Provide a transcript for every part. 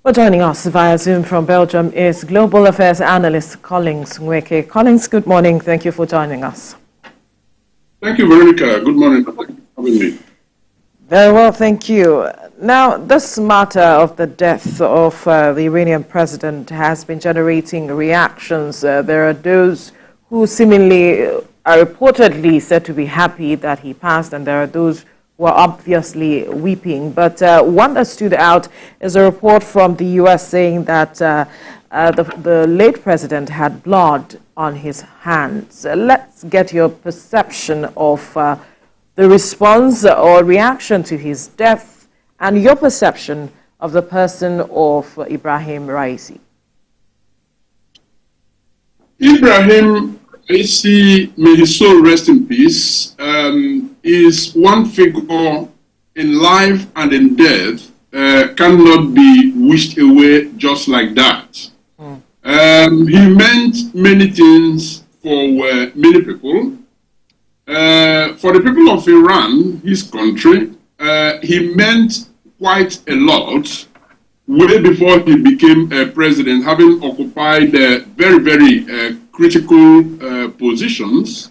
Well, joining us via Zoom from Belgium is Global Affairs Analyst Collins Nweke. Collins, good morning. Thank you for joining us. Thank you, Veronica. Good morning. Thank you for having me. Very well, thank you. Now, this matter of the death of the Iranian president has been generating reactions. There are those who seemingly are reportedly said to be happy that he passed, and there are those who are obviously weeping. But one that stood out is a report from the U.S. saying that the late president had blood on his hands. Let's get your perception of the response or reaction to his death and your perception of the person of Ebrahim Raisi. Ebrahim Raisi, may his soul rest in peace, is one figure in life and in death cannot be wished away just like that. He meant many things for many people. For the people of Iran, his country, he meant quite a lot way before he became president, having occupied very, very critical positions.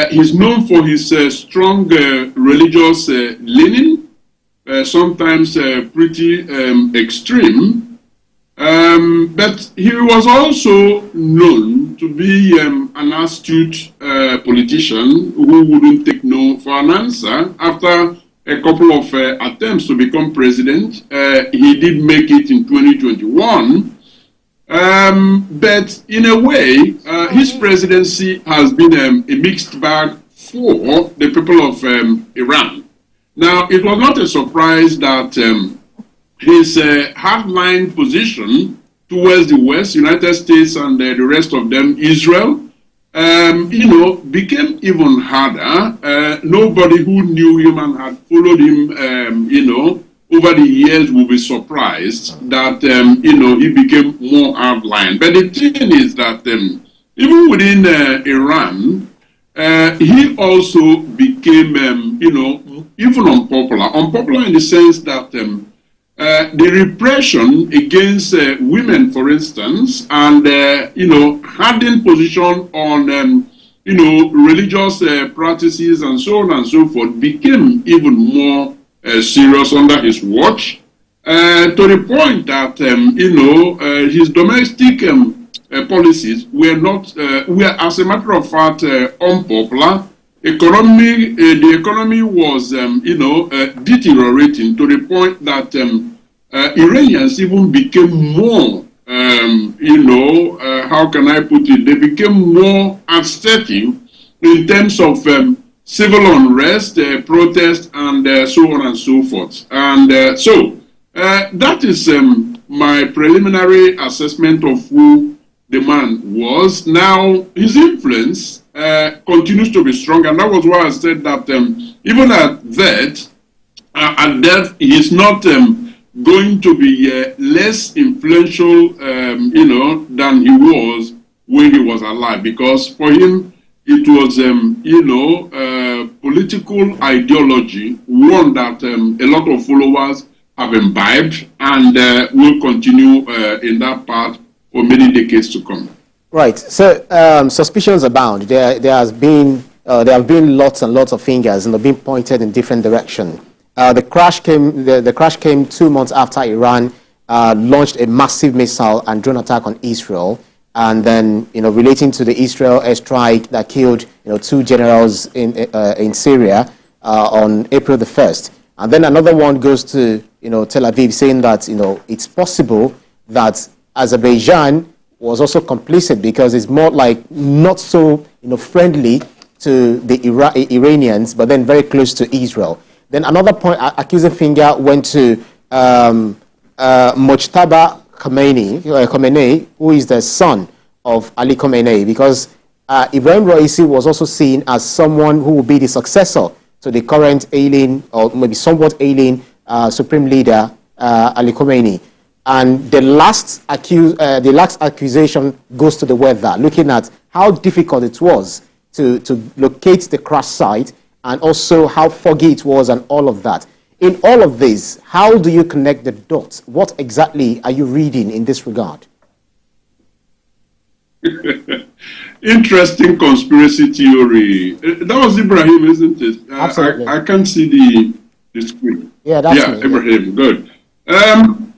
He's known for his strong religious leaning, sometimes pretty extreme, but he was also known to be an astute politician who wouldn't take no for an answer. After a couple of attempts to become president, he did make it in 2021. But in a way, his presidency has been a mixed bag for the people of Iran. Now, it was not a surprise that his hardline position towards the West, United States, and the rest of them, Israel, became even harder. Nobody who knew him and had followed him, over the years will be surprised that, he became more hardline. But the thing is that even within Iran, he also became, even unpopular. Unpopular in the sense that the repression against women, for instance, and, hardened position on, religious practices and so on and so forth became even more serious under his watch, to the point that, his domestic policies were not, were as a matter of fact, unpopular. The economy was, deteriorating to the point that Iranians even became more, how can I put it? They became more assertive in terms of civil unrest, protest, and so on and so forth. And so that is my preliminary assessment of who the man was. Now, his influence continues to be strong, and that was why I said that even at death, he's not going to be less influential, than he was when he was alive, because for him, it was, political ideology, one that a lot of followers have imbibed and will continue in that path for many decades to come. Right. So suspicions abound. There have been lots and lots of fingers and they've been pointed in different directions. The crash came 2 months after Iran launched a massive missile and drone attack on Israel. And then, relating to the Israel airstrike that killed, 2 generals in Syria on April the 1st. And then another one goes to, Tel Aviv, saying that, it's possible that Azerbaijan was also complicit because it's more like not so, friendly to the Iranians, but then very close to Israel. Then another point, accusing finger went to Mojtaba Khamenei, who is the son of Ali Khamenei, because Ebrahim Raisi was also seen as someone who will be the successor to the current ailing, or maybe somewhat ailing, supreme leader, Ali Khamenei. And the last accusation goes to the weather, looking at how difficult it was to locate the crash site and also how foggy it was and all of that. In all of this, how do you connect the dots? What exactly are you reading in this regard? Interesting conspiracy theory. That was Ibrahim, isn't it? Absolutely. I can't see the screen. Yeah, that's me. Ibrahim, good. I'm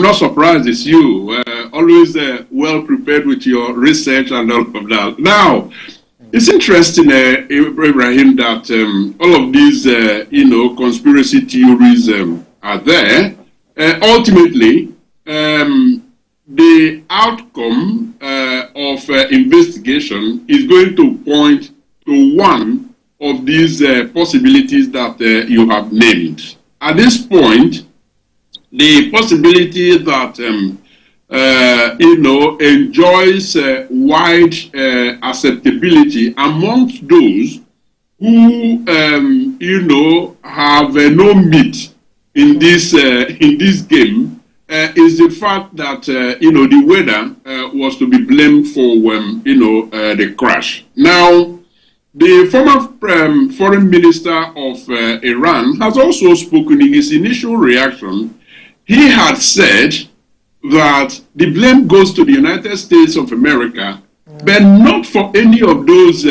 not surprised it's you. Always well prepared with your research and all of that. Now, it's interesting, Ibrahim, that all of these, conspiracy theories are there. Ultimately, the outcome of investigation is going to point to one of these possibilities that you have named. At this point, the possibility that enjoys wide acceptability amongst those who have no meat in this game is the fact that the weather was to be blamed for the crash. Now, the former foreign minister of Iran has also spoken. In his initial reaction, he had said that the blame goes to the United States of America, but not for any of those,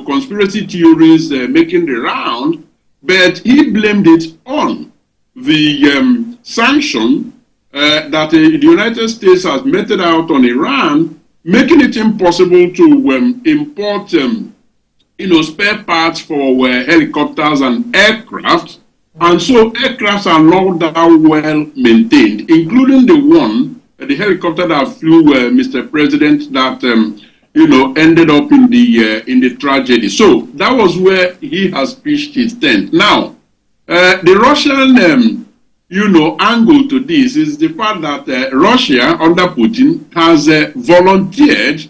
conspiracy theories making the round, but he blamed it on the sanction that the United States has meted out on Iran, making it impossible to import, spare parts for helicopters and aircraft. And so aircrafts are not that well maintained, including the helicopter that flew Mr. President that, ended up in the tragedy. So that was where he has pitched his tent. Now, the Russian, angle to this is the fact that Russia, under Putin, has volunteered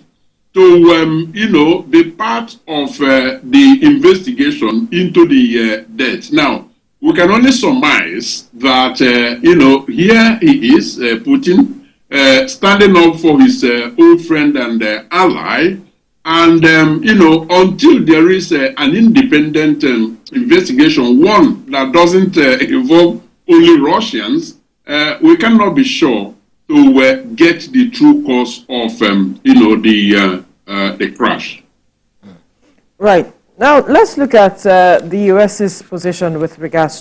to, be part of the investigation into the death. Now, we can only surmise that, here he is, Putin, standing up for his old friend and ally. And, until there is an independent investigation, one that doesn't involve only Russians, we cannot be sure to get the true cause of, the crash. Right. Now, let's look at the U.S.'s position with regards to